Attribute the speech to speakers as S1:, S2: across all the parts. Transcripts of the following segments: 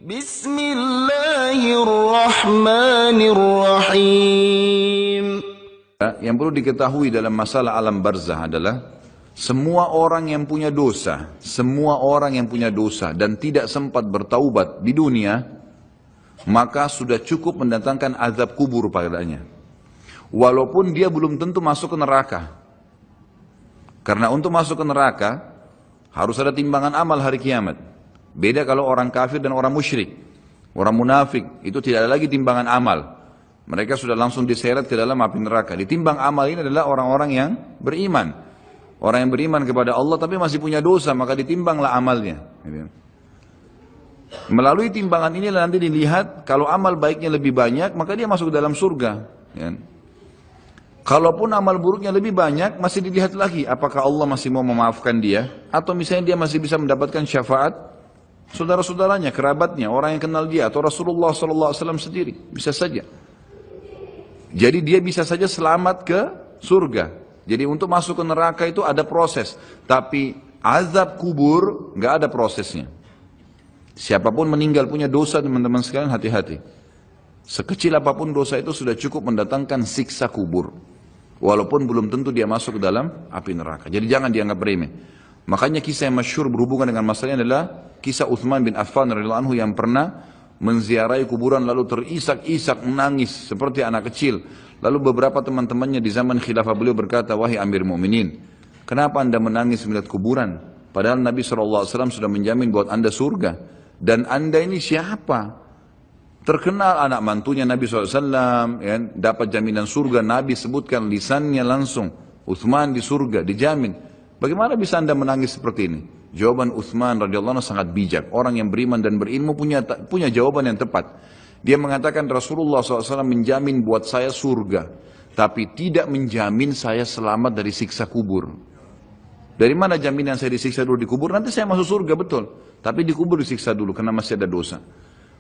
S1: Bismillahirrahmanirrahim.
S2: Yang perlu diketahui dalam masalah alam barzah adalah semua orang yang punya dosa, dan tidak sempat bertaubat di dunia, maka sudah cukup mendatangkan azab kubur padanya. Walaupun dia belum tentu masuk ke neraka. Karena untuk masuk ke neraka harus ada timbangan amal hari kiamat. Beda kalau orang kafir dan orang musyrik. Orang munafik itu tidak ada lagi timbangan amal. Mereka sudah langsung diseret ke dalam api neraka. Ditimbang amal ini adalah orang-orang yang beriman. Orang yang beriman kepada Allah tapi masih punya dosa, maka ditimbanglah amalnya. Melalui timbangan inilah nanti dilihat, kalau amal baiknya lebih banyak, maka dia masuk ke dalam surga. Kalaupun amal buruknya lebih banyak, masih dilihat lagi, apakah Allah masih mau memaafkan dia, atau misalnya dia masih bisa mendapatkan syafaat saudara-saudaranya, kerabatnya, orang yang kenal dia, atau Rasulullah SAW sendiri, bisa saja. Jadi dia bisa saja selamat ke surga. Jadi untuk masuk ke neraka itu ada proses, tapi azab kubur nggak ada prosesnya. Siapapun meninggal punya dosa, teman-teman sekalian, hati-hati. Sekecil apapun dosa itu sudah cukup mendatangkan siksa kubur. Walaupun belum tentu dia masuk ke dalam api neraka. Jadi jangan dianggap remeh. Makanya kisah yang masyhur berhubungan dengan masalahnya adalah kisah Uthman bin Affan radhiyallahu anhu yang pernah menziarahi kuburan lalu terisak-isak menangis seperti anak kecil. Lalu beberapa teman-temannya di zaman khilafah beliau berkata, "Wahai Amir Mu'minin, kenapa anda menangis melihat kuburan? Padahal Nabi SAW sudah menjamin buat anda surga. Dan anda ini siapa? Terkenal anak mantunya Nabi SAW, ya, dapat jaminan surga. Nabi sebutkan lisannya langsung, Uthman di surga, dijamin. Bagaimana bisa anda menangis seperti ini?" Jawaban Uthman radhiyallahu anhu sangat bijak. Orang yang beriman dan berilmu punya jawaban yang tepat. Dia mengatakan Rasulullah SAW menjamin buat saya surga, tapi tidak menjamin saya selamat dari siksa kubur. Dari mana jaminan saya disiksa dulu di kubur? Nanti saya masuk surga, betul. Tapi di kubur disiksa dulu karena masih ada dosa.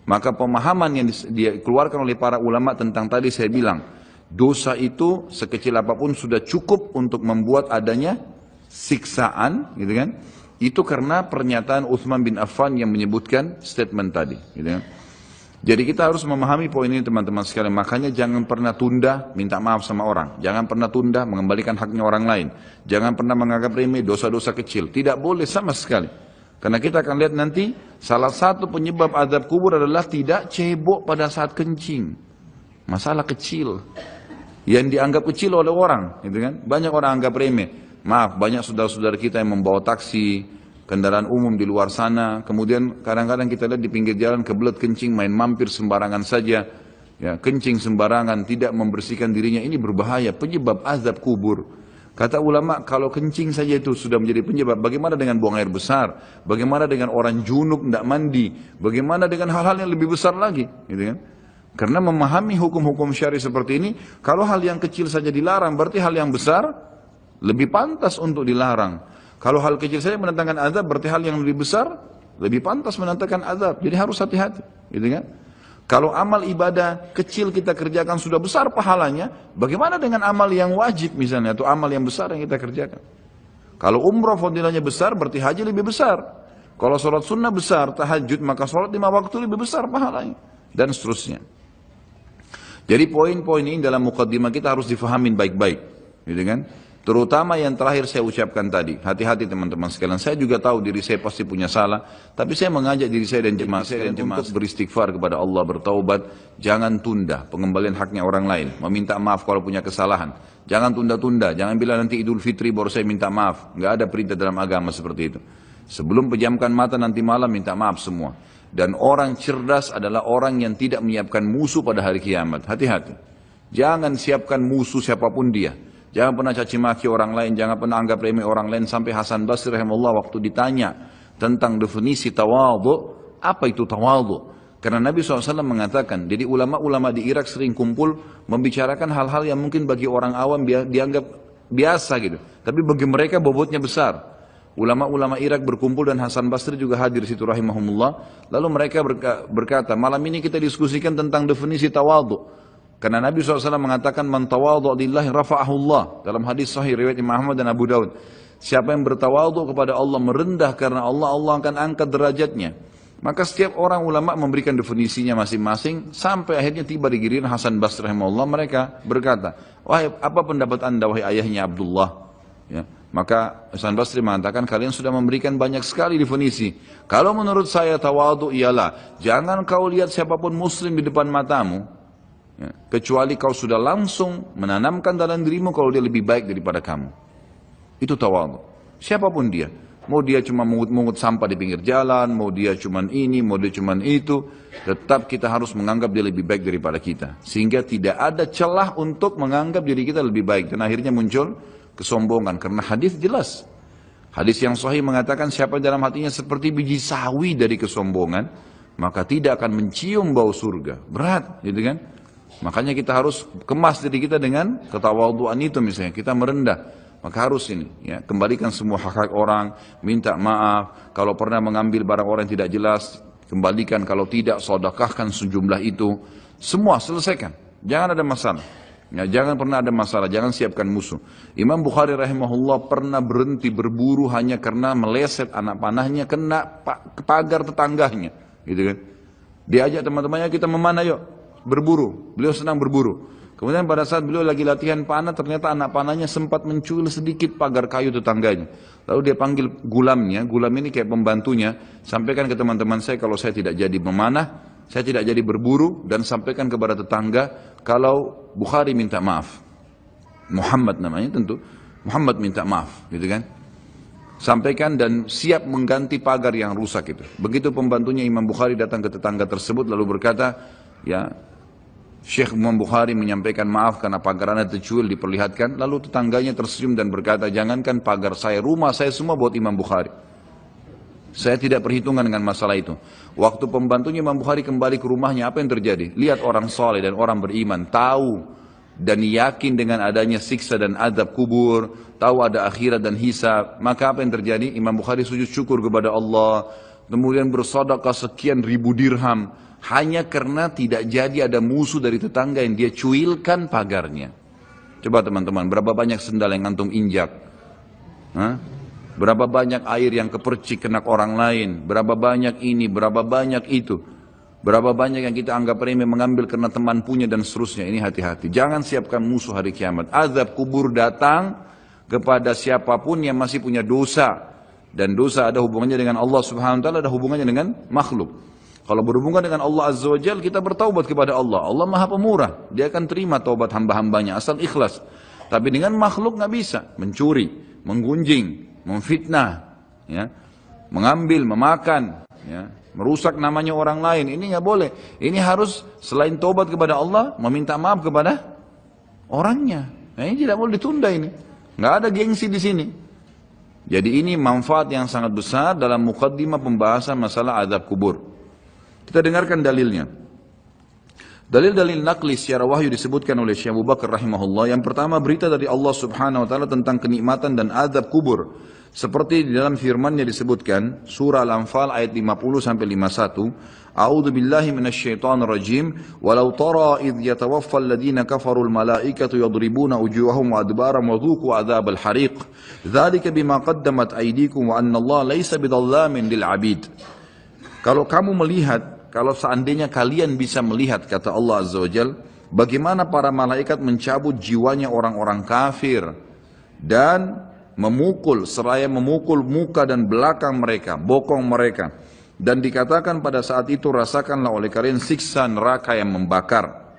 S2: Maka pemahaman yang dikeluarkan oleh para ulama tentang tadi saya bilang, dosa itu sekecil apapun sudah cukup untuk membuat adanya siksaan, gitu kan? Itu karena pernyataan Uthman bin Affan yang menyebutkan statement tadi, gitu kan? Jadi kita harus memahami poin ini, teman-teman sekalian. Makanya jangan pernah tunda minta maaf sama orang. Jangan pernah tunda mengembalikan haknya orang lain. Jangan pernah menganggap remeh dosa-dosa kecil. Tidak boleh sama sekali. Karena kita akan lihat nanti salah satu penyebab azab kubur adalah tidak cebok pada saat kencing. Masalah kecil yang dianggap kecil oleh orang, gitu kan? Banyak orang anggap remeh. Maaf, banyak saudara-saudara kita yang membawa taksi, kendaraan umum di luar sana, kemudian kadang-kadang kita lihat di pinggir jalan kebelet kencing, main mampir sembarangan saja, ya, kencing sembarangan, tidak membersihkan dirinya, ini berbahaya, penyebab azab kubur. Kata ulama, kalau kencing saja itu sudah menjadi penyebab, bagaimana dengan buang air besar, bagaimana dengan orang junub tidak mandi, bagaimana dengan hal-hal yang lebih besar lagi, gitu kan? Karena memahami hukum-hukum syari seperti ini, kalau hal yang kecil saja dilarang, berarti hal yang besar lebih pantas untuk dilarang. Kalau hal kecil saja mendatangkan azab, berarti hal yang lebih besar lebih pantas mendatangkan azab. Jadi harus hati-hati, gitu kan? Kalau amal ibadah kecil kita kerjakan sudah besar pahalanya, bagaimana dengan amal yang wajib misalnya, atau amal yang besar yang kita kerjakan? Kalau umrah fadilahnya besar, berarti haji lebih besar. Kalau sholat sunnah besar, tahajud, maka sholat 5 waktu lebih besar pahalanya, dan seterusnya. Jadi poin-poin ini dalam mukaddimah kita harus difahamin baik-baik, gitu kan? Terutama yang terakhir saya ucapkan tadi, hati-hati teman-teman sekalian. Saya juga tahu diri saya pasti punya salah, tapi saya mengajak diri saya dan jemaah sekalian untuk beristighfar kepada Allah, bertaubat. Jangan tunda pengembalian haknya orang lain, meminta maaf kalau punya kesalahan. Jangan tunda-tunda, jangan bilang nanti Idul Fitri baru saya minta maaf. Nggak ada perintah dalam agama seperti itu. Sebelum pejamkan mata nanti malam minta maaf semua. Dan orang cerdas adalah orang yang tidak menyiapkan musuh pada hari kiamat. Hati-hati. Jangan siapkan musuh siapapun dia. Jangan pernah caci maki orang lain, jangan pernah anggap remeh orang lain. Sampai Hasan Basri rahimahullah waktu ditanya tentang definisi tawadhu, apa itu tawadhu? Karena Nabi SAW mengatakan, jadi ulama-ulama di Irak sering kumpul membicarakan hal-hal yang mungkin bagi orang awam dianggap biasa gitu. Tapi bagi mereka bobotnya besar. Ulama-ulama Irak berkumpul dan Hasan Basri juga hadir di situ rahimahumullah. Lalu mereka berkata, malam ini kita diskusikan tentang definisi tawadhu. Karena Nabi SAW mengatakan man tawadhu lillahi rafa'ahullah dalam hadis sahih riwayat Imam Ahmad dan Abu Daud. Siapa yang bertawadhu kepada Allah, merendah karena Allah, Allah akan angkat derajatnya. Maka setiap orang ulama memberikan definisinya masing-masing sampai akhirnya tiba di giliran Hasan Basri rahimahullah, mereka berkata, wahai apa pendapat anda wahai ayahnya Abdullah? Ya, maka Hasan Basri mengatakan kalian sudah memberikan banyak sekali definisi. Kalau menurut saya tawadhu ialah jangan kau lihat siapapun muslim di depan matamu, ya, kecuali kau sudah langsung menanamkan dalam dirimu kalau dia lebih baik daripada kamu. Itu tawadhu. Siapapun dia. Mau dia cuma mungut-mungut sampah di pinggir jalan, mau dia cuma ini, mau dia cuma itu, tetap kita harus menganggap dia lebih baik daripada kita. Sehingga tidak ada celah untuk menganggap diri kita lebih baik. Dan akhirnya muncul kesombongan. Karena hadis jelas. Hadis yang sahih mengatakan siapa dalam hatinya seperti biji sawi dari kesombongan, maka tidak akan mencium bau surga. Berat, gitu kan? Makanya kita harus kemas diri kita dengan ketawadhuan itu misalnya. Kita merendah. Maka harus ini, ya, kembalikan semua hak-hak orang, minta maaf, kalau pernah mengambil barang orang yang tidak jelas, kembalikan, kalau tidak, sedekahkan sejumlah itu, semua selesaikan, jangan ada masalah, ya, jangan pernah ada masalah, jangan siapkan musuh. Imam Bukhari rahimahullah pernah berhenti berburu hanya karena meleset anak panahnya kena pagar tetangganya, gitu kan? Diajak teman-temannya kita memanah yuk, berburu, beliau senang berburu. Kemudian pada saat beliau lagi latihan panah, ternyata anak panahnya sempat mencuil sedikit pagar kayu tetangganya. Lalu dia panggil gulamnya, gulam ini kayak pembantunya, sampaikan ke teman-teman saya kalau saya tidak jadi memanah, saya tidak jadi berburu, dan sampaikan kepada tetangga kalau Bukhari minta maaf. Muhammad namanya tentu, Muhammad minta maaf, gitu kan. Sampaikan dan siap mengganti pagar yang rusak itu. Begitu pembantunya Imam Bukhari datang ke tetangga tersebut lalu berkata, ya, Syekh Imam Bukhari menyampaikan maaf karena pagar anda tercuil diperlihatkan. Lalu tetangganya tersenyum dan berkata, jangankan pagar saya, rumah saya semua buat Imam Bukhari. Saya tidak perhitungan dengan masalah itu. Waktu pembantunya Imam Bukhari kembali ke rumahnya, apa yang terjadi? Lihat orang soleh dan orang beriman, tahu dan yakin dengan adanya siksa dan azab kubur, tahu ada akhirat dan hisab. Maka apa yang terjadi? Imam Bukhari sujud syukur kepada Allah, kemudian bersedekah sekian ribu dirham, hanya karena tidak jadi ada musuh dari tetangga yang dia cuilkan pagarnya. Coba teman-teman, berapa banyak sendal yang antum injak? Hah? Berapa banyak air yang kepercik kena orang lain? Berapa banyak ini, berapa banyak itu? Berapa banyak yang kita anggap remeh mengambil karena teman punya dan seterusnya. Ini hati-hati. Jangan siapkan musuh hari kiamat. Azab kubur datang kepada siapapun yang masih punya dosa. Dan dosa ada hubungannya dengan Allah subhanahu wa ta'ala, ada hubungannya dengan makhluk. Kalau berhubungan dengan Allah Azza wa Jal, kita bertaubat kepada Allah. Allah Maha Pemurah. Dia akan terima taubat hamba-hambanya asal ikhlas. Tapi dengan makhluk nggak bisa. Mencuri, menggunjing, memfitnah, ya, mengambil, memakan, ya, merusak namanya orang lain. Ini nggak boleh. Ini harus selain taubat kepada Allah, meminta maaf kepada orangnya. Nah, ini tidak boleh ditunda ini. Nggak ada gengsi di sini. Jadi ini manfaat yang sangat besar dalam muqaddimah pembahasan masalah azab kubur. Kita dengarkan dalilnya. Dalil-dalil naqli secara wahyu disebutkan oleh Syekh Abu Bakar rahimahullah. Yang pertama berita dari Allah subhanahu wa ta'ala tentang kenikmatan dan azab kubur. Seperti di dalam firman-Nya disebutkan, surah Al-Anfal ayat 50-51, A'udzu billahi minasyaitonir rajim, walau tara idh yatawaffa alladhina kafaru al-malaikatu yadribuna wujuhahum wa adbarahum wa dhuqu adzabal hariq. Dzalika bima qaddamat aydikum wa anna Allah laysa bidhallamin lil 'abid. Kalau kamu melihat, kalau seandainya kalian bisa melihat, kata Allah Azza wa Jal, bagaimana para malaikat mencabut jiwanya orang-orang kafir dan memukul, seraya memukul muka dan belakang mereka, bokong mereka. Dan dikatakan pada saat itu, rasakanlah oleh kalian siksa neraka yang membakar.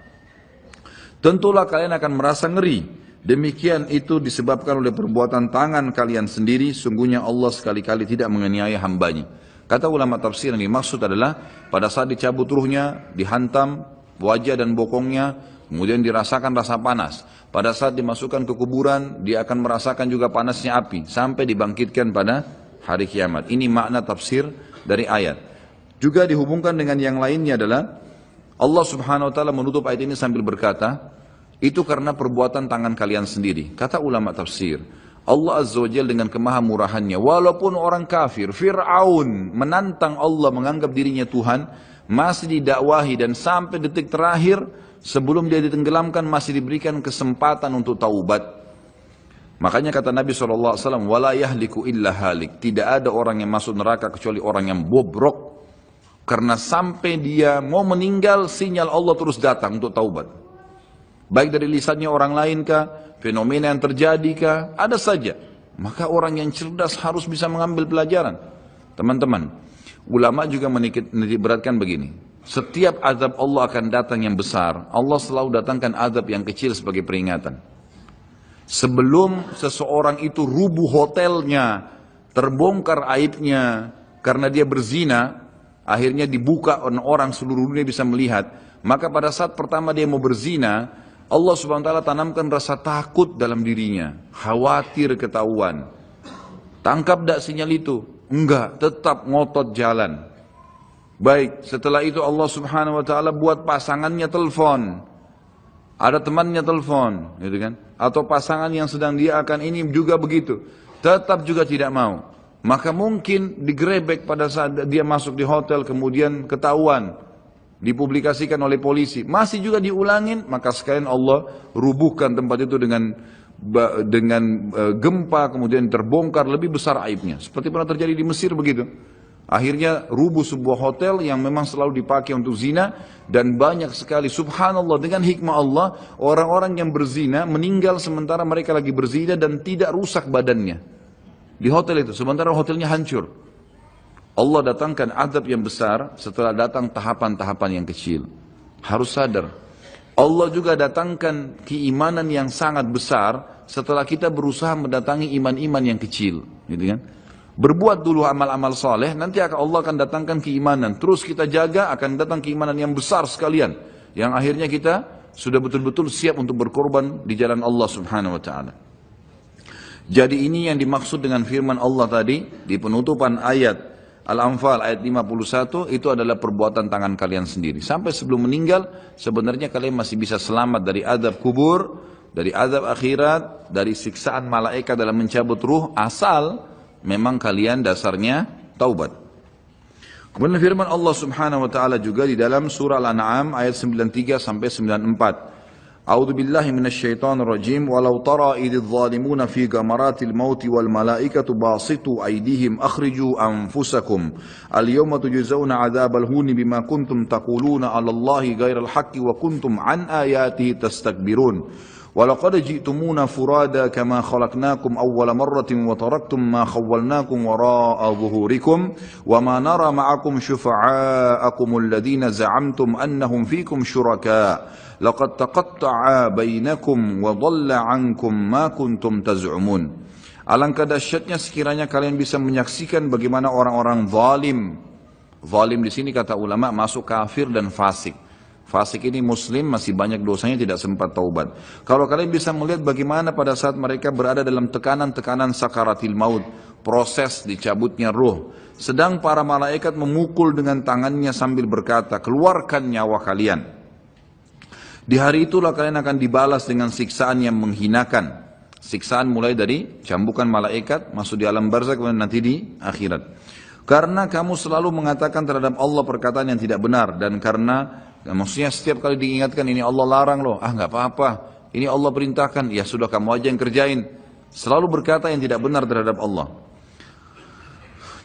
S2: Tentulah kalian akan merasa ngeri. Demikian itu disebabkan oleh perbuatan tangan kalian sendiri. Sungguhnya Allah sekali-kali tidak menganiaya hambanya. Kata ulama tafsir yang dimaksud adalah pada saat dicabut ruhnya, dihantam wajah dan bokongnya, kemudian dirasakan rasa panas. Pada saat dimasukkan ke kuburan, dia akan merasakan juga panasnya api, sampai dibangkitkan pada hari kiamat. Ini makna tafsir dari ayat. Juga dihubungkan dengan yang lainnya adalah, Allah subhanahu wa ta'ala menutup ayat ini sambil berkata, itu karena perbuatan tangan kalian sendiri. Kata ulama tafsir, Allah Azza wa Jalla dengan kemahamurahannya, walaupun orang kafir, Fir'aun menantang Allah menganggap dirinya Tuhan, masih didakwahi dan sampai detik terakhir sebelum dia ditenggelamkan masih diberikan kesempatan untuk taubat. Makanya kata Nabi SAW, wala yahliku illa halik, tidak ada orang yang masuk neraka kecuali orang yang bobrok. Karena sampai dia mau meninggal, sinyal Allah terus datang untuk taubat. Baik dari lisannya orang lain kah, fenomena yang terjadi kah, ada saja. Maka orang yang cerdas harus bisa mengambil pelajaran. Teman-teman, ulama juga menitikberatkan begini. Setiap azab Allah akan datang yang besar, Allah selalu datangkan azab yang kecil sebagai peringatan. Sebelum seseorang itu rubuh hotelnya, terbongkar aibnya karena dia berzina, akhirnya dibuka orang seluruh dunia bisa melihat. Maka pada saat pertama dia mau berzina, Allah Subhanahu wa taala tanamkan rasa takut dalam dirinya, khawatir ketahuan. Tangkap tak sinyal itu? Enggak, tetap ngotot jalan. Baik, setelah itu Allah Subhanahu wa taala buat pasangannya telepon. Ada temannya telepon, gitu kan? Atau pasangan yang sedang dia akan ini juga begitu. Tetap juga tidak mau. Maka mungkin digerebek pada saat dia masuk di hotel, kemudian ketahuan, dipublikasikan oleh polisi, masih juga diulangin, maka sekalian Allah rubuhkan tempat itu dengan gempa, kemudian terbongkar lebih besar aibnya. Seperti pernah terjadi di Mesir begitu. Akhirnya rubuh sebuah hotel yang memang selalu dipakai untuk zina, dan banyak sekali, subhanallah, dengan hikmah Allah, orang-orang yang berzina meninggal sementara mereka lagi berzina dan tidak rusak badannya di hotel itu, sementara hotelnya hancur. Allah datangkan azab yang besar setelah datang tahapan-tahapan yang kecil. Harus sadar, Allah juga datangkan keimanan yang sangat besar setelah kita berusaha mendatangi iman-iman yang kecil, gitu kan? Berbuat dulu amal-amal soleh, nanti Allah akan datangkan keimanan. Terus kita jaga, akan datang keimanan yang besar sekalian, yang akhirnya kita sudah betul-betul siap untuk berkorban di jalan Allah Subhanahu wa taala. Jadi ini yang dimaksud dengan firman Allah tadi di penutupan ayat Al-Anfal ayat 51, itu adalah perbuatan tangan kalian sendiri. Sampai sebelum meninggal, sebenarnya kalian masih bisa selamat dari azab kubur, dari azab akhirat, dari siksaan malaikat dalam mencabut ruh, asal memang kalian dasarnya taubat. Kemudian firman Allah Subhanahu wa taala juga di dalam surah Al-An'am ayat 93 sampai 94. A'udzu billahi minasyaitonir rajim. Walau tara idz zalimuna fi gamaratil maut wal malaikatu basitu aydihim akhriju anfusakum al-yawma tujzauna 'adzabal huni bima kuntum taquluna 'ala Allahi ghairal haqqi wa kuntum an ayatihi tastakbirun. وَلَقَدْ جِئْتُمُونَا فُرَادًا كَمَا خَلَقْنَاكُمْ أَوَّلَ مَرَّةٍ وَتَرَكْتُمْ مَا خَوَّلْنَاكُمْ وَرَاءَ ظُهُورِكُمْ وَمَا نَرَى مَعَكُمْ شُفَعَاءَكُمُ الَّذِينَ زَعَمْتُمْ أَنَّهُمْ فِيكُمْ شُرَكَاءُ لَقَدْ تَقَطَّعَ بَيْنَكُمْ وَضَلَّ عَنْكُمْ مَا كُنْتُمْ تَزْعُمُونَ. Alangkah dahsyatnya sekiranya kalian bisa menyaksikan bagaimana orang-orang zalim. Zalim di sini kata ulama masuk kafir dan fasik. Fasik ini muslim, masih banyak dosanya, tidak sempat taubat. Kalau kalian bisa melihat bagaimana pada saat mereka berada dalam tekanan-tekanan sakaratil maut, proses dicabutnya ruh, sedang para malaikat memukul dengan tangannya sambil berkata, keluarkan nyawa kalian. Di hari itulah kalian akan dibalas dengan siksaan yang menghinakan. Siksaan mulai dari cambukan malaikat, masuk di alam barzakh, kemudian nanti di akhirat. Karena kamu selalu mengatakan terhadap Allah perkataan yang tidak benar, dan karena maksudnya setiap kali diingatkan ini Allah larang loh, nggak apa-apa, ini Allah perintahkan, ya sudah kamu aja yang kerjain. Selalu berkata yang tidak benar terhadap Allah.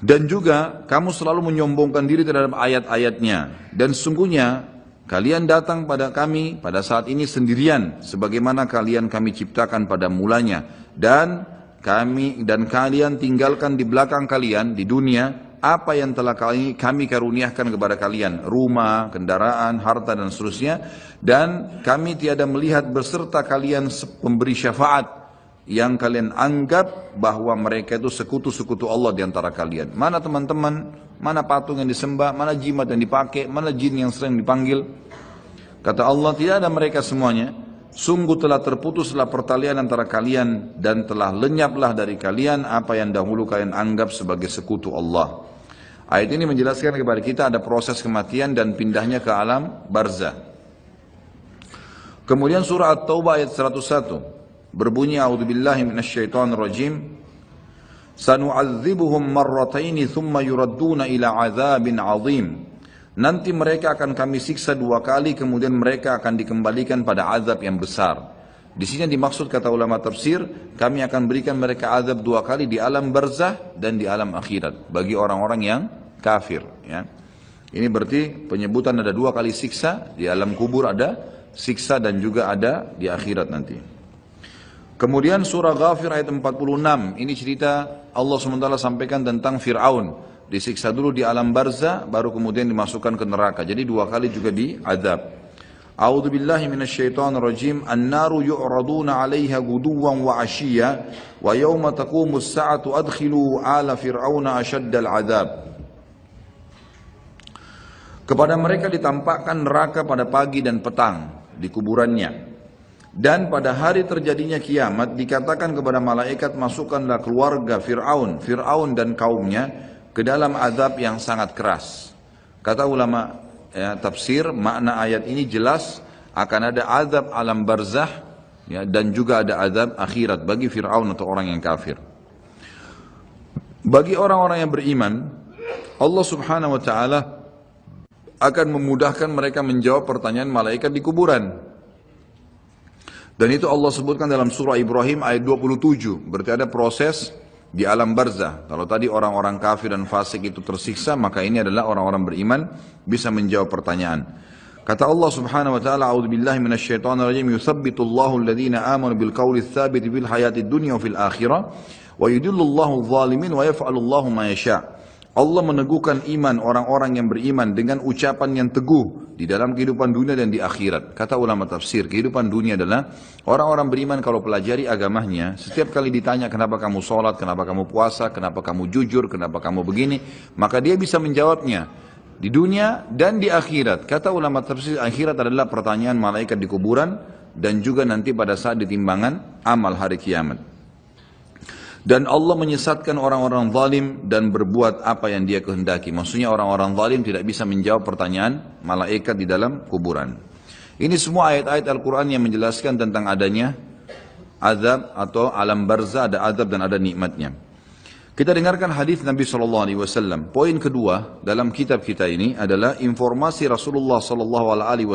S2: Dan juga kamu selalu menyombongkan diri terhadap ayat-ayatnya. Dan sesungguhnya kalian datang pada kami pada saat ini sendirian, sebagaimana kami ciptakan pada mulanya. Dan kalian tinggalkan di belakang kalian di dunia apa yang telah kami karuniakan kepada kalian, rumah, kendaraan, harta dan seterusnya, dan kami tiada melihat beserta kalian pemberi syafaat yang kalian anggap bahwa mereka itu sekutu-sekutu Allah di antara kalian. Mana teman-teman, mana patung yang disembah, mana jimat yang dipakai, mana jin yang sering dipanggil. Kata Allah, tidak ada mereka semuanya. Sungguh telah terputuslah pertalian antara kalian dan telah lenyaplah dari kalian apa yang dahulu kalian anggap sebagai sekutu Allah. Ayat ini menjelaskan kepada kita ada proses kematian dan pindahnya ke alam barzah. Kemudian surah At-Taubah ayat 101 berbunyi, a'udzubillahi minasyaitonirrajim, sanu'adzibuhum marrataini thumma yuradduna ila 'adzabin 'adzim. Nanti mereka akan kami siksa 2 kali, kemudian mereka akan dikembalikan pada azab yang besar. Di sini dimaksud kata ulama tafsir, kami akan berikan mereka azab 2 kali di alam barzah dan di alam akhirat bagi orang-orang yang kafir. Ya. Ini berarti penyebutan ada 2 kali siksa, di alam kubur ada siksa dan juga ada di akhirat nanti. Kemudian surah Ghafir ayat 46, ini cerita Allah SWT sampaikan tentang Fir'aun. Disiksa dulu di alam barzah, baru kemudian dimasukkan ke neraka. Jadi 2 kali juga diazab. A'udzu billahi minasyaitonir rajim. An-naru yu'raduna 'alaiha guduwan wa 'ashiyya wa yawma taqumus sa'atu adkhilu ala fir'auna ashaddal 'adzab. Kepada mereka ditampakkan neraka pada pagi dan petang di kuburannya. Dan pada hari terjadinya kiamat dikatakan kepada malaikat, masukkanlah keluarga Fir'aun dan kaumnya ke dalam azab yang sangat keras. Kata ulama tafsir, makna ayat ini jelas akan ada azab alam barzah ya, dan juga ada azab akhirat bagi Fir'aun atau orang yang kafir. Bagi orang-orang yang beriman, Allah Subhanahu wa taala akan memudahkan mereka menjawab pertanyaan malaikat di kuburan. Dan itu Allah sebutkan dalam surah Ibrahim ayat 27. Berarti ada proses di alam barzah. Kalau tadi orang-orang kafir dan fasik itu tersiksa, maka ini adalah orang-orang beriman bisa menjawab pertanyaan. Kata Allah Subhanahu wa taala, "A'udzubillahi minasyaitonir rajim. Yutsabbitullahu alladhina amanu bil qawli tsabiti fil hayatid dunya wa fil akhirah wa yudhillullahu adh-dhalimin wa yaf'alullahu ma yasha'." Allah meneguhkan iman orang-orang yang beriman dengan ucapan yang teguh di dalam kehidupan dunia dan di akhirat. Kata ulama tafsir, kehidupan dunia adalah orang-orang beriman kalau pelajari agamanya, setiap kali ditanya kenapa kamu sholat, kenapa kamu puasa, kenapa kamu jujur, kenapa kamu begini, maka dia bisa menjawabnya di dunia dan di akhirat. Kata ulama tafsir, akhirat adalah pertanyaan malaikat di kuburan dan juga nanti pada saat ditimbangan amal hari kiamat. Dan Allah menyesatkan orang-orang zalim dan berbuat apa yang dia kehendaki. Maksudnya orang-orang zalim tidak bisa menjawab pertanyaan malaikat di dalam kuburan. Ini semua ayat-ayat Al-Quran yang menjelaskan tentang adanya azab atau alam barzah, ada azab dan ada nikmatnya. Kita dengarkan hadis Nabi SAW. Poin kedua dalam kitab kita ini adalah informasi Rasulullah SAW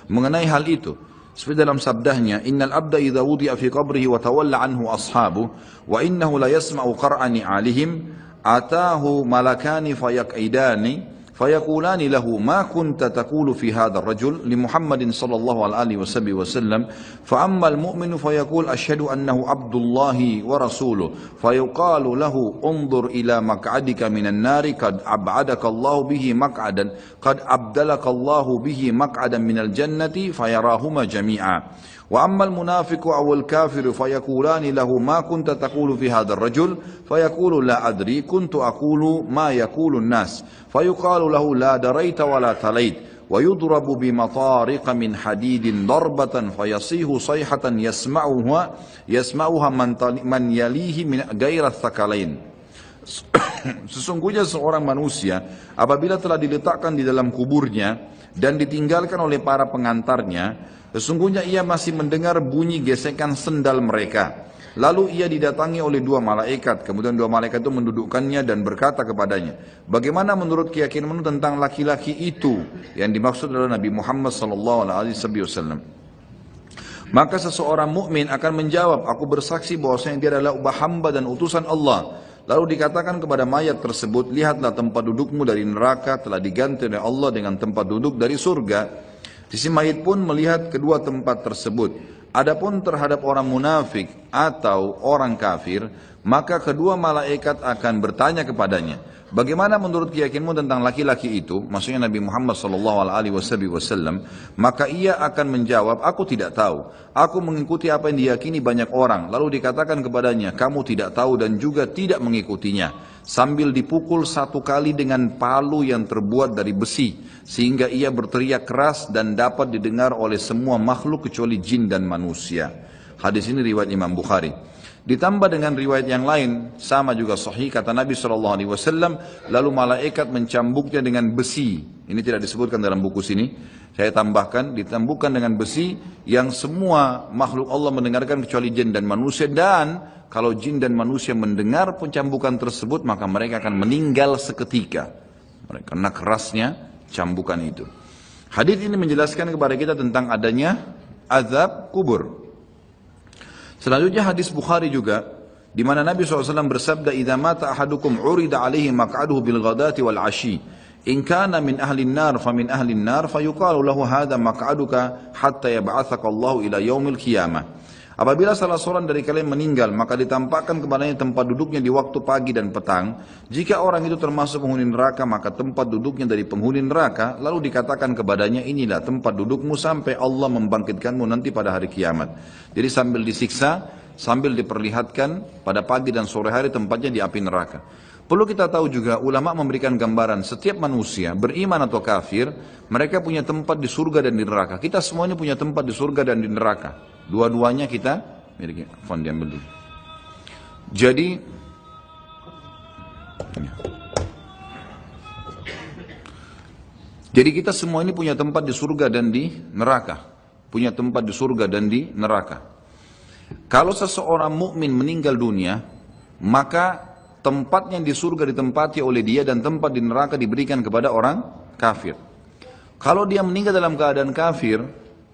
S2: mengenai hal itu. Seperti dalam sabdahnya, innal abda idza wudi'a fi qabrihi wa tawalla anhu ashabu wa innahu la yasma'u qar'ani 'alihim atahu malakani fayaqidani fayaqulani lahu ma kunta taqulu fi hadha ar-rajul li Muhammadin sallallahu alaihi wasallam fa amma al-mu'minu fayaqul ashhadu annahu abdullahi wa rasuluhu fayuqalu lahu unzur ila maq'adika minan nari qad ab'adaka Allah bihi maq'adan qad abdalaka Allah bihi maq'adan minal jannati fayarahuma jami'a wa amma al-munafiqu aw al-kafiru fayaqulani lahu ma kunta taqulu fi hadha ar-rajul fayaqulu la adri kuntu aqulu ma yaqulu an-nas fayuqalu lahu la daraita wa la talait wa yudrabu bi matariq min hadidin darbatan fayasihu sayhatan yasma'uha man yalihi min ghairi thaqalain. Sesungguhnya seorang manusia apabila telah diletakkan di dalam kuburnya dan ditinggalkan oleh para pengantarnya, sesungguhnya ia masih mendengar bunyi gesekan sendal mereka. Lalu ia didatangi oleh 2 malaikat. Kemudian 2 malaikat itu mendudukkannya dan berkata kepadanya, bagaimana menurut keyakinanmu tentang laki-laki itu? Yang dimaksud adalah Nabi Muhammad SAW. Maka seseorang mukmin akan menjawab, aku bersaksi bahwasanya dia adalah hamba dan utusan Allah. Lalu dikatakan kepada mayat tersebut, lihatlah tempat dudukmu dari neraka telah diganti oleh Allah dengan tempat duduk dari surga. Sisi mayit pun melihat kedua tempat tersebut. Adapun terhadap orang munafik atau orang kafir, maka kedua malaikat akan bertanya kepadanya, bagaimana menurut keyakinanmu tentang laki-laki itu? Maksudnya Nabi Muhammad SAW. Maka ia akan menjawab, aku tidak tahu. Aku mengikuti apa yang diyakini banyak orang. Lalu dikatakan kepadanya, kamu tidak tahu dan juga tidak mengikutinya. Sambil dipukul 1 kali dengan palu yang terbuat dari besi, sehingga ia berteriak keras dan dapat didengar oleh semua makhluk kecuali jin dan manusia. Hadis ini riwayat Imam Bukhari. Ditambah dengan riwayat yang lain, sama juga sahih, kata Nabi SAW, lalu malaikat mencambuknya dengan besi. Ini tidak disebutkan dalam buku sini. Saya tambahkan, ditambukkan dengan besi yang semua makhluk Allah mendengarkan kecuali jin dan manusia. Dan kalau jin dan manusia mendengar pencambukan tersebut, maka mereka akan meninggal seketika. Karena kerasnya cambukan itu. Hadis ini menjelaskan kepada kita tentang adanya azab kubur. Selanjutnya hadis Bukhari juga, di mana Nabi SAW bersabda, "Idza mata ahadukum urida alaihi maq'aduhu bil ghadati wal 'ashi, In kana min ahli an-nar fa min ahli an-nar fayuqalu lahu hadha maq'aduka hatta yab'atsaka Allahu ila yaumil qiyamah. Apabila salah seorang dari kalian meninggal, maka ditampakkan kepadanya tempat duduknya di waktu pagi dan petang. Jika orang itu termasuk penghuni neraka, maka tempat duduknya dari penghuni neraka. Lalu dikatakan kepadanya, inilah tempat dudukmu sampai Allah membangkitkanmu nanti pada hari kiamat. Jadi sambil disiksa, sambil diperlihatkan pada pagi dan sore hari tempatnya di api neraka. Perlu kita tahu juga, ulama memberikan gambaran setiap manusia, beriman atau kafir, mereka punya tempat di surga dan di neraka. Kita semuanya punya tempat di surga dan di neraka. Dua-duanya kita miliki. Fon diambil dulu. Jadi kita semua ini punya tempat di surga dan di neraka. Punya tempat di surga dan di neraka. Kalau seseorang mukmin meninggal dunia, maka tempatnya di surga ditempati oleh dia dan tempat di neraka diberikan kepada orang kafir. Kalau dia meninggal dalam keadaan kafir,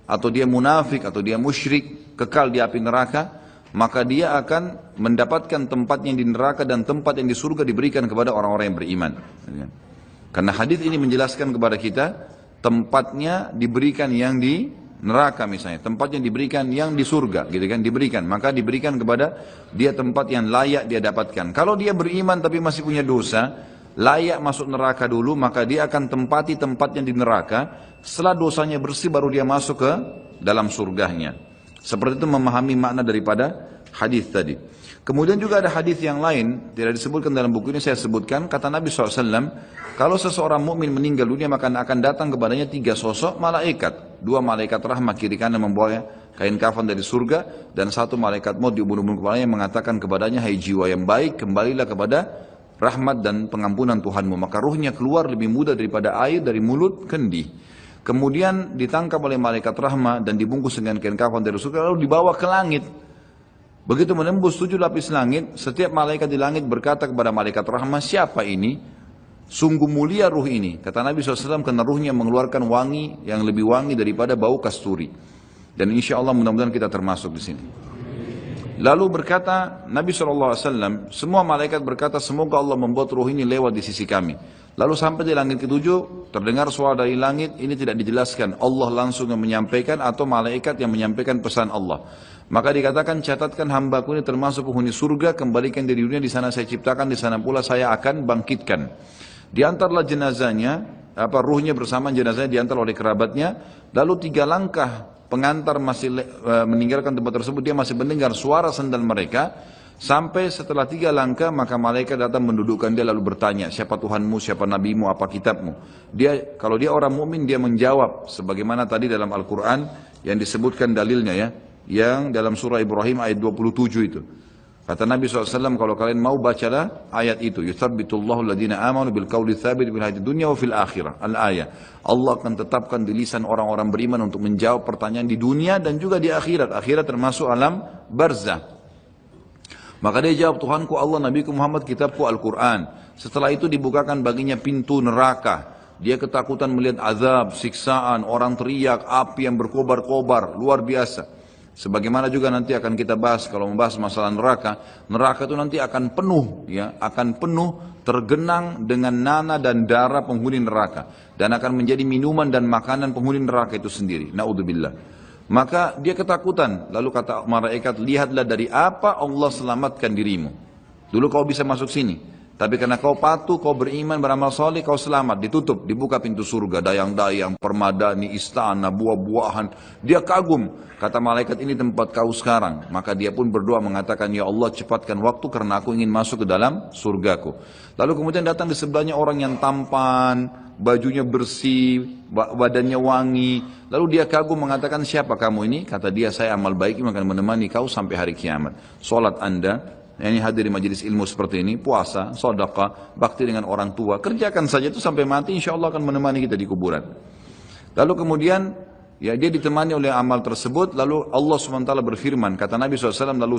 S2: atau dia munafik, atau dia musyrik, kekal di api neraka, maka dia akan mendapatkan tempatnya di neraka dan tempat yang di surga diberikan kepada orang-orang yang beriman. Karena hadis ini menjelaskan kepada kita, tempatnya diberikan yang di neraka misalnya, tempatnya diberikan yang di surga, gitu kan, diberikan, maka diberikan kepada dia tempat yang layak dia dapatkan. Kalau dia beriman tapi masih punya dosa, layak masuk neraka dulu, maka dia akan tempati tempatnya di neraka. Setelah dosanya bersih baru dia masuk ke dalam surganya. Seperti itu memahami makna daripada hadis tadi. Kemudian juga ada hadis yang lain, tidak disebutkan dalam buku ini, saya sebutkan, kata Nabi SAW, kalau seseorang mukmin meninggal dunia maka akan datang kepadanya 3 sosok malaikat. 2 malaikat rahmat kiri kanan membawa kain kafan dari surga, dan 1 malaikat maut di ubun-ubun kepalanya yang mengatakan kepadanya, hai jiwa yang baik, kembalilah kepada rahmat dan pengampunan Tuhanmu. Maka ruhnya keluar lebih mudah daripada air dari mulut kendi. Kemudian ditangkap oleh malaikat rahmat dan dibungkus dengan kain kafan dari surga, lalu dibawa ke langit. Begitu menembus 7 lapis langit, setiap malaikat di langit berkata kepada malaikat rahmat, siapa ini? Sungguh mulia ruh ini. Kata Nabi SAW, karena ruhnya mengeluarkan wangi yang lebih wangi daripada bau kasturi. Dan insya Allah mudah-mudahan kita termasuk di sini. Lalu berkata Nabi SAW, semua malaikat berkata, semoga Allah membuat ruh ini lewat di sisi kami. Lalu sampai di langit ke-7, terdengar suara dari langit, ini tidak dijelaskan, Allah langsung yang menyampaikan atau malaikat yang menyampaikan pesan Allah. Maka dikatakan, catatkan hambaku ini termasuk penghuni surga, kembalikan dari dunia, di sana saya ciptakan, di sana pula saya akan bangkitkan. Diantarlah jenazahnya, ruhnya bersama jenazahnya diantar oleh kerabatnya, lalu 3 langkah pengantar masih meninggalkan tempat tersebut, dia masih mendengar suara sandal mereka. Sampai setelah 3 langkah, maka malaikat datang mendudukkan dia lalu bertanya, siapa Tuhanmu, siapa Nabimu, apa kitabmu? Kalau dia orang mukmin, dia menjawab sebagaimana tadi dalam Al-Quran yang disebutkan dalilnya ya, yang dalam surah Ibrahim ayat 27 itu. Kata Nabi SAW, kalau kalian mau bacalah ayat itu, yuthabbitullahu alladhina amanu bil qawli tsabit bil hayatid dunya wa fil akhirah. Al-ayah. Allah akan tetapkan di lisan orang-orang beriman untuk menjawab pertanyaan di dunia dan juga di akhirat. Akhirat termasuk alam barzah. Maka dia jawab, Tuhanku Allah, Nabiku Muhammad, kitabku Al-Quran. Setelah itu dibukakan baginya pintu neraka. Dia ketakutan melihat azab, siksaan, orang teriak, api yang berkobar-kobar, luar biasa. Sebagaimana juga nanti akan kita bahas kalau membahas masalah neraka. Neraka itu nanti akan penuh, ya, akan penuh tergenang dengan nanah dan darah penghuni neraka. Dan akan menjadi minuman dan makanan penghuni neraka itu sendiri. Na'udzubillah. Maka dia ketakutan, lalu kata malaikat, lihatlah dari apa Allah selamatkan dirimu. Dulu kau bisa masuk sini, tapi karena kau patuh, kau beriman, beramal soleh, kau selamat. Ditutup, dibuka pintu surga, dayang-dayang, permadani, istana, buah-buahan. Dia kagum, kata malaikat, ini tempat kau sekarang. Maka dia pun berdoa mengatakan, ya Allah cepatkan waktu karena aku ingin masuk ke dalam surgaku. Lalu kemudian datang di sebelahnya orang yang tampan, bajunya bersih, badannya wangi. Lalu dia kagum mengatakan, siapa kamu ini? Kata dia, saya amal baik yang akan menemani kau sampai hari kiamat. Solat anda, ini hadir di majelis ilmu seperti ini, puasa, sedekah, bakti dengan orang tua, kerjakan saja itu sampai mati, insya Allah akan menemani kita di kuburan. Lalu kemudian, ya dia ditemani oleh amal tersebut, lalu Allah SWT berfirman, kata Nabi SAW, lalu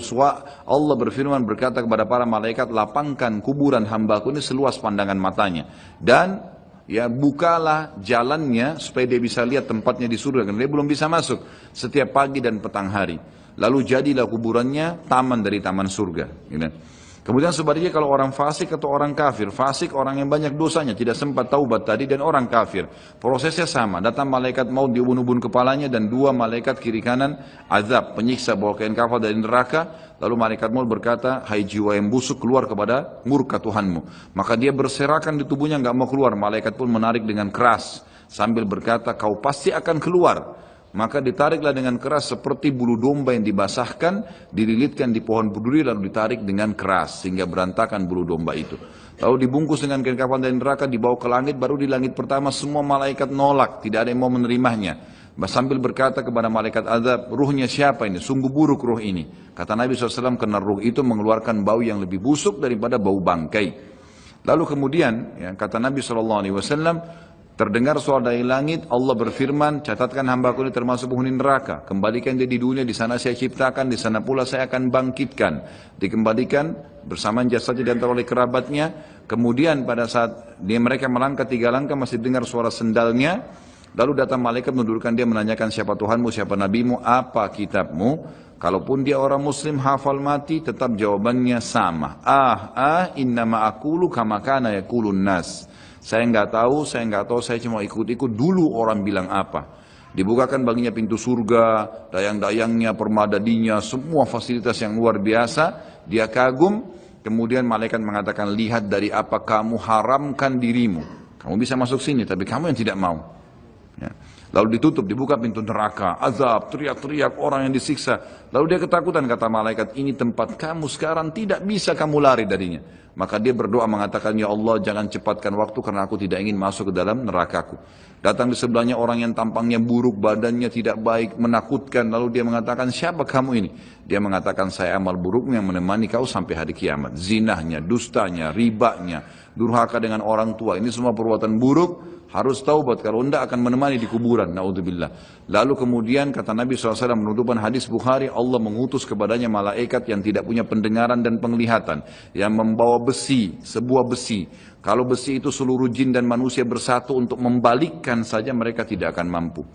S2: Allah berfirman berkata kepada para malaikat, lapangkan kuburan hambaku ini seluas pandangan matanya. Dan ya bukalah jalannya supaya dia bisa lihat tempatnya di surga, karena dia belum bisa masuk setiap pagi dan petang hari. Lalu jadilah kuburannya taman dari taman surga, gitu. Kemudian sebaliknya kalau orang fasik atau orang kafir, fasik orang yang banyak dosanya, tidak sempat taubat tadi, dan orang kafir, prosesnya sama, datang malaikat maut diubun-ubun kepalanya dan dua malaikat kiri kanan azab, penyiksa bawa kain kafan dari neraka, lalu malaikat maut berkata, hai jiwa yang busuk keluar kepada murka Tuhanmu. Maka dia berserakan di tubuhnya nggak mau keluar, malaikat pun menarik dengan keras sambil berkata, kau pasti akan keluar. Maka ditariklah dengan keras seperti bulu domba yang dibasahkan, dililitkan di pohon berduri lalu ditarik dengan keras sehingga berantakan bulu domba itu. Lalu dibungkus dengan kain kafan dari neraka, dibawa ke langit, baru di langit pertama semua malaikat nolak, tidak ada yang mau menerimanya. Sambil berkata kepada malaikat azab, ruhnya siapa ini? Sungguh buruk ruh ini. Kata Nabi SAW, karena ruh itu mengeluarkan bau yang lebih busuk daripada bau bangkai. Lalu kemudian, ya, kata Nabi SAW, terdengar suara dari langit, Allah berfirman, catatkan hambaku ini termasuk penghuni neraka. Kembalikan dia di dunia, di sana saya ciptakan, di sana pula saya akan bangkitkan. Dikembalikan bersama jasadnya diantar oleh kerabatnya. Kemudian pada saat mereka melangkah 3 langkah masih dengar suara sendalnya. Lalu datang malaikat menundukkan dia, menanyakan siapa Tuhanmu, siapa Nabimu, apa kitabmu. Kalaupun dia orang muslim hafal mati, tetap jawabannya sama. Innama aqulu kama kana yaqulun nas. Saya nggak tahu, saya cuma ikut-ikut dulu orang bilang apa. Dibukakan baginya pintu surga, dayang-dayangnya, permadadinya, semua fasilitas yang luar biasa. Dia kagum, kemudian malaikat mengatakan, lihat dari apa kamu haramkan dirimu. Kamu bisa masuk sini, tapi kamu yang tidak mau. Ya. Lalu ditutup, dibuka pintu neraka, azab, teriak-teriak orang yang disiksa. Lalu dia ketakutan, kata malaikat, ini tempat kamu sekarang, tidak bisa kamu lari darinya. Maka dia berdoa mengatakan, ya Allah jangan cepatkan waktu karena aku tidak ingin masuk ke dalam nerakaku. Datang di sebelahnya orang yang tampangnya buruk, badannya tidak baik, menakutkan. Lalu dia mengatakan, siapa kamu ini? Dia mengatakan, saya amal burukmu yang menemani kau sampai hari kiamat. Zinahnya, dustanya, ribanya, durhaka dengan orang tua. Ini semua perbuatan buruk. Harus taubat, kalau tidak akan menemani di kuburan, naudzubillah. Lalu kemudian kata Nabi SAW menutupan hadis Bukhari, Allah mengutus kepadanya malaikat yang tidak punya pendengaran dan penglihatan, yang membawa besi, sebuah besi. Kalau besi itu seluruh jin dan manusia bersatu untuk membalikkan saja, mereka tidak akan mampu.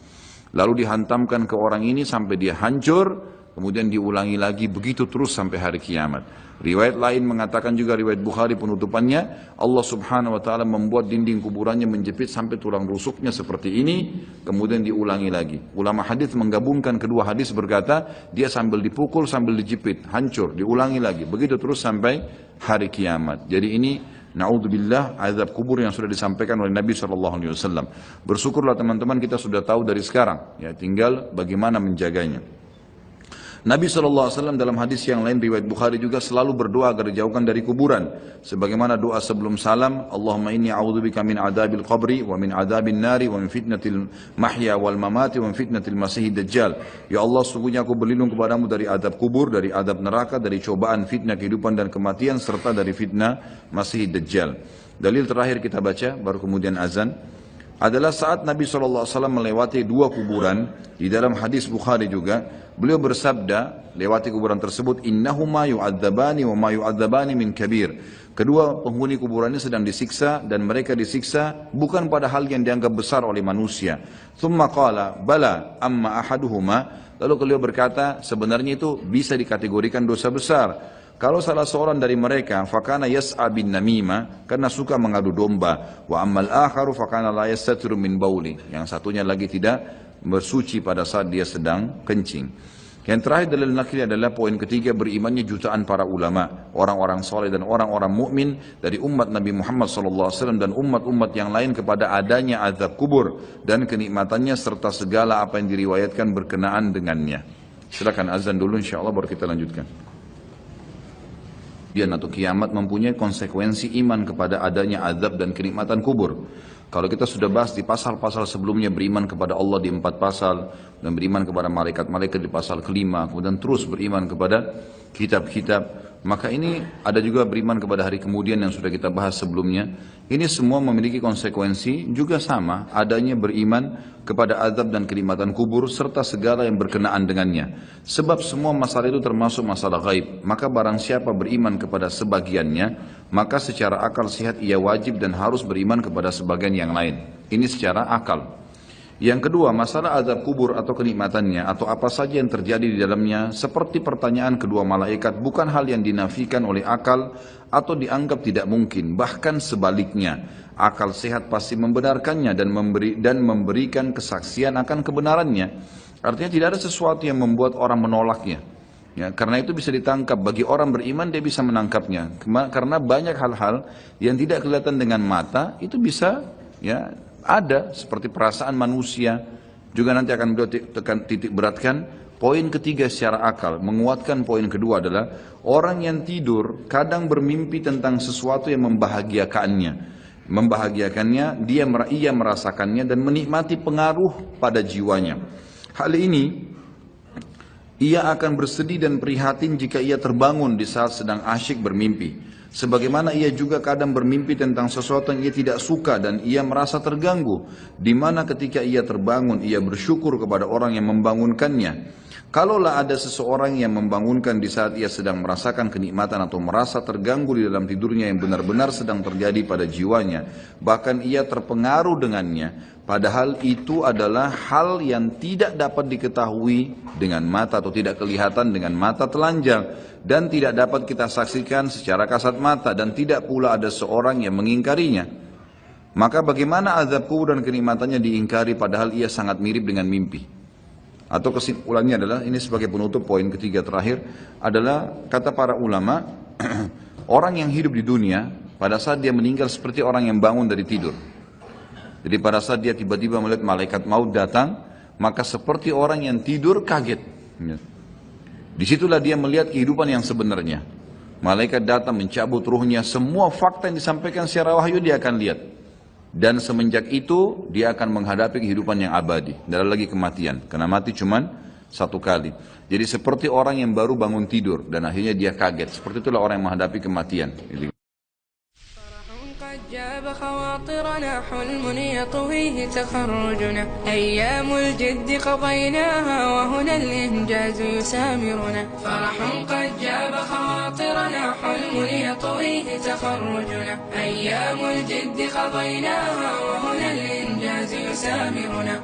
S2: Lalu dihantamkan ke orang ini sampai dia hancur, kemudian diulangi lagi, begitu terus sampai hari kiamat. Riwayat lain mengatakan juga, riwayat Bukhari penutupannya, Allah subhanahu wa ta'ala membuat dinding kuburannya menjepit sampai tulang rusuknya seperti ini, kemudian diulangi lagi. Ulama hadis menggabungkan kedua hadis berkata, dia sambil dipukul, sambil dijepit, hancur, diulangi lagi, begitu terus sampai hari kiamat. Jadi ini, na'udzubillah, azab kubur yang sudah disampaikan oleh Nabi SAW. Bersyukurlah teman-teman kita sudah tahu dari sekarang, ya tinggal bagaimana menjaganya. Nabi SAW dalam hadis yang lain riwayat Bukhari juga selalu berdoa agar dijauhkan dari kuburan. Sebagaimana doa sebelum salam, Allahumma inni a'udzubika min adabil qabri wa min adabin nari wa min fitnatil mahya wal mamati wa min fitnatil masihid dajjal. Ya Allah, sungguhnya aku berlindung kepadamu dari adab kubur, dari adab neraka, dari cobaan fitnah kehidupan dan kematian, serta dari fitnah masihid dajjal. Dalil terakhir kita baca, baru kemudian azan, adalah saat Nabi SAW melewati 2 kuburan. Di dalam hadis Bukhari juga, beliau bersabda, lewati kuburan tersebut, innahuma yu'adzabani wa ma yu'adzabani min kabir. Kedua penghuni kuburan ini sedang disiksa, dan mereka disiksa bukan pada hal yang dianggap besar oleh manusia. Thumma qala, bala amma ahaduhuma. Lalu beliau berkata, sebenarnya itu bisa dikategorikan dosa besar. Kalau salah seorang dari mereka, fakana yas'a bin namima, karena suka mengadu domba. Wa ammal akharu fakana la yastatiru min bauli. Yang satunya lagi tidak bersuci pada saat dia sedang kencing. Yang terakhir dalil nakli adalah poin ketiga, berimannya jutaan para ulama, orang-orang soleh dan orang-orang mukmin dari umat Nabi Muhammad SAW dan umat-umat yang lain kepada adanya azab kubur dan kenikmatannya serta segala apa yang diriwayatkan berkenaan dengannya. Silakan azan dulu, insyaallah baru kita lanjutkan. Atau kiamat mempunyai konsekuensi iman kepada adanya azab dan kenikmatan kubur. Kalau kita sudah bahas di pasal-pasal sebelumnya, beriman kepada Allah di 4 pasal, dan beriman kepada malaikat-malaikat di pasal kelima, kemudian terus beriman kepada kitab-kitab, maka ini ada juga beriman kepada hari kemudian yang sudah kita bahas sebelumnya. Ini semua memiliki konsekuensi juga sama, adanya beriman kepada azab dan kenikmatan kubur serta segala yang berkenaan dengannya. Sebab semua masalah itu termasuk masalah gaib. Maka barang siapa beriman kepada sebagiannya, maka secara akal sehat ia wajib dan harus beriman kepada sebagian yang lain. Ini secara akal. Yang kedua, masalah azab kubur atau kenikmatannya atau apa saja yang terjadi di dalamnya seperti pertanyaan kedua malaikat bukan hal yang dinafikan oleh akal atau dianggap tidak mungkin, bahkan sebaliknya. Akal sehat pasti membenarkannya dan memberikan kesaksian akan kebenarannya. Artinya tidak ada sesuatu yang membuat orang menolaknya. Ya, karena itu bisa ditangkap, bagi orang beriman dia bisa menangkapnya. Karena banyak hal-hal yang tidak kelihatan dengan mata itu bisa ya ada, seperti perasaan manusia. Juga nanti akan beliau titik beratkan. Poin ketiga secara akal, menguatkan poin kedua adalah orang yang tidur kadang bermimpi tentang sesuatu yang membahagiakannya. Ia merasakannya dan menikmati pengaruh pada jiwanya. Hal ini ia akan bersedih dan prihatin jika ia terbangun di saat sedang asyik bermimpi. Sebagaimana ia juga kadang bermimpi tentang sesuatu yang ia tidak suka dan ia merasa terganggu. Di mana ketika ia terbangun, ia bersyukur kepada orang yang membangunkannya. Kalaulah ada seseorang yang membangunkan di saat ia sedang merasakan kenikmatan atau merasa terganggu di dalam tidurnya yang benar-benar sedang terjadi pada jiwanya, bahkan ia terpengaruh dengannya, padahal itu adalah hal yang tidak dapat diketahui dengan mata atau tidak kelihatan dengan mata telanjang dan tidak dapat kita saksikan secara kasat mata dan tidak pula ada seorang yang mengingkarinya. Maka bagaimana azab kubur dan kenikmatannya diingkari padahal ia sangat mirip dengan mimpi? Atau kesimpulannya adalah, ini sebagai penutup poin ketiga terakhir, adalah kata para ulama, orang yang hidup di dunia pada saat dia meninggal seperti orang yang bangun dari tidur. Jadi pada saat dia tiba-tiba melihat malaikat maut datang, maka seperti orang yang tidur kaget. Disitulah dia melihat kehidupan yang sebenarnya. Malaikat datang mencabut ruhnya, semua fakta yang disampaikan secara wahyu dia akan lihat. Dan semenjak itu dia akan menghadapi kehidupan yang abadi. Tidak ada lagi kematian. Karena mati cuma satu kali. Jadi seperti orang yang baru bangun tidur dan akhirnya dia kaget. Seperti itulah orang yang menghadapi kematian.
S1: جاب خواطرنا حلم يطويه تخرجنا أيام الجد قضيناها وهنا الإنجاز يسامرنا فرح قد جاب خواطرنا حلم يطويه تخرجنا أيام الجد قضيناها وهنا الإنجاز يسامرنا